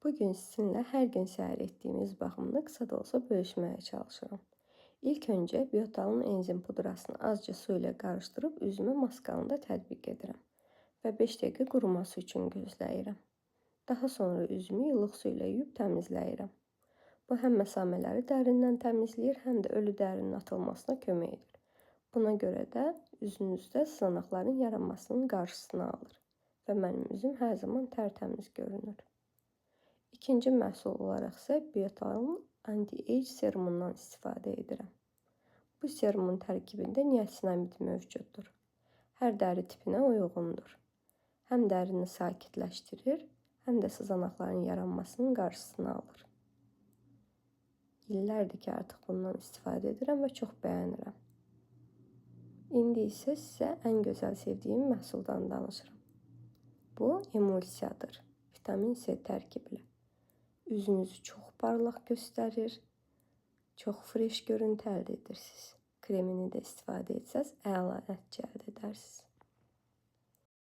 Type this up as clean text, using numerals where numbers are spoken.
Bugün sizinlə hər gün səhər etdiyimiz baxımını qısa da olsa bölüşməyə çalışıram. İlk öncə Biotalın enzim pudrasını azca su ilə qarışdırıb üzümə maskanı da tətbiq edirəm və 5 dəqiqə quruması üçün gözləyirəm. Daha sonra üzümü ilıq su ilə yuyub təmizləyirəm. Bu həm məsamələri dərindən təmizləyir, həm də ölü dərinin atılmasına kömək edir. Buna görə də üzünüzdə sızanaqların yaranmasının qarşısını alır və mənim üzüm hər zaman tərtəmiz görünür. İkinci məhsul olaraq isə Biotalın anti-age serumundan istifadə edirəm. Bu serumun tərkibində niasinamid mövcuddur. Hər dəri tipinə uyğundur. Həm dərini sakitləşdirir, həm də sızanaqların yaranmasının qarşısını alır. İllərdir ki, artıq bundan istifadə edirəm və çox bəyənirəm. İndi isə sizə ən gözəl sevdiyim məhsuldan danışıram. Bu emulsiyadır, vitamin C tərkibli. Üzünüzü çox parlaq göstərir, çox fresh görüntü əldə edirsiniz. Kremini də istifadə etsəz əla nəticə əldə edərsiniz.